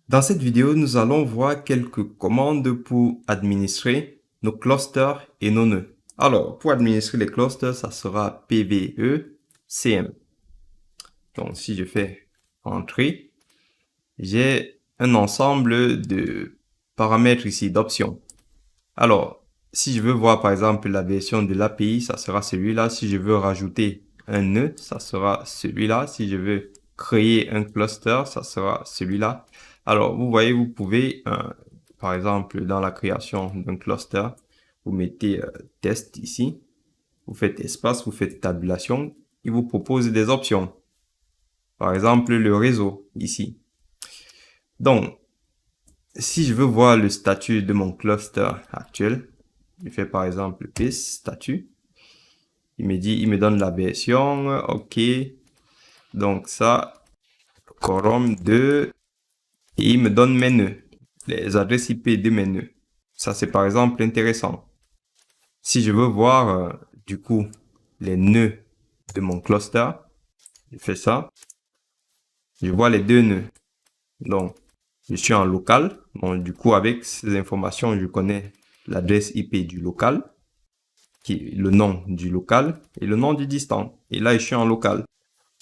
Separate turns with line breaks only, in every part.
Dans cette vidéo, nous allons voir quelques commandes pour administrer nos clusters et nos nœuds. Alors, pour administrer les clusters, ça sera PVE-CM. Donc, si je fais Entrée, j'ai un ensemble de paramètres ici, d'options. Alors, si je veux voir par exemple la version de l'API, ça sera celui-là. Si je veux rajouter un nœud, ça sera celui-là. Si je veux créer un cluster, ça sera celui-là. Alors, vous voyez, vous pouvez, par exemple, dans la création d'un cluster, vous mettez test ici, vous faites espace, vous faites tabulation, il vous propose des options. Par exemple, le réseau ici. Donc, si je veux voir le statut de mon cluster actuel, je fais par exemple piste statut. Il me donne la version, ok. Donc ça, quorum 2, et il me donne mes nœuds, les adresses IP de mes nœuds. Ça c'est par exemple intéressant. Si je veux voir du coup les nœuds de mon cluster, je fais ça. Je vois les deux nœuds. Donc je suis en local. Donc du coup avec ces informations, je connais l'adresse IP du local, qui est le nom du local et le nom du distant. Et là, je suis en local.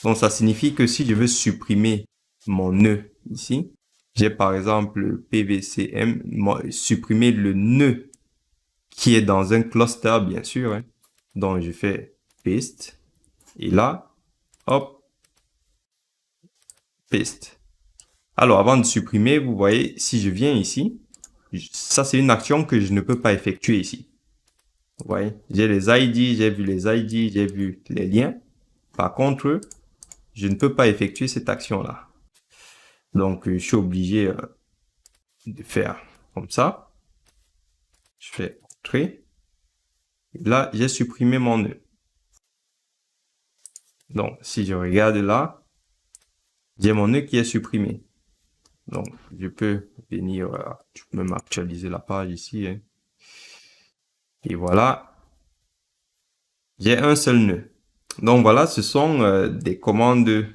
Donc, ça signifie que si je veux supprimer mon nœud ici, j'ai par exemple PVCM, supprimer le nœud qui est dans un cluster, bien sûr. Hein. Donc, je fais paste. Et là, hop, paste. Alors, avant de supprimer, vous voyez, si je viens ici, ça, c'est une action que je ne peux pas effectuer ici. Vous voyez, j'ai les ID, j'ai vu les ID, j'ai vu les liens. Par contre, je ne peux pas effectuer cette action-là. Donc, je suis obligé de faire comme ça. Je fais Entrée. Là, j'ai supprimé mon nœud. Donc, si je regarde là, j'ai mon nœud qui est supprimé. Donc, je peux venir, je peux même actualiser la page ici. Hein. Et voilà, j'ai un seul nœud. Donc, voilà, ce sont des commandes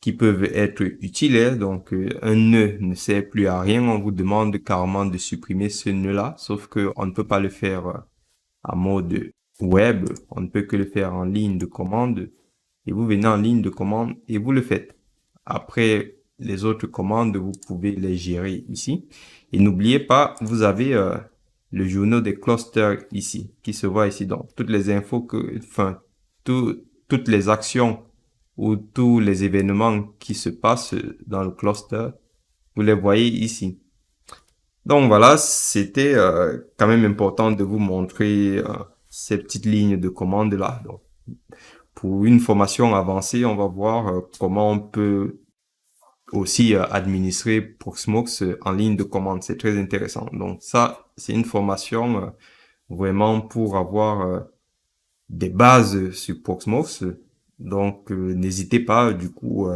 qui peuvent être utiles. Hein. Donc, un nœud ne sert plus à rien. On vous demande carrément de supprimer ce nœud-là, sauf que on ne peut pas le faire en mode web. On ne peut que le faire en ligne de commande. Et vous venez en ligne de commande et vous le faites. Après, les autres commandes, vous pouvez les gérer ici. Et n'oubliez pas, vous avez le journal des clusters ici, qui se voit ici. Donc, toutes les infos toutes les actions ou tous les événements qui se passent dans le cluster, vous les voyez ici. Donc voilà, c'était quand même important de vous montrer ces petites lignes de commande là. Donc, pour une formation avancée, on va voir comment on peut aussi administrer Proxmox en ligne de commande. C'est très intéressant. Donc ça, c'est une formation vraiment pour avoir des bases sur Proxmox. Donc n'hésitez pas du coup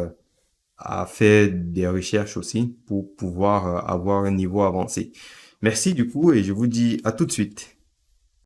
à faire des recherches aussi pour pouvoir avoir un niveau avancé. Merci du coup et je vous dis à tout de suite.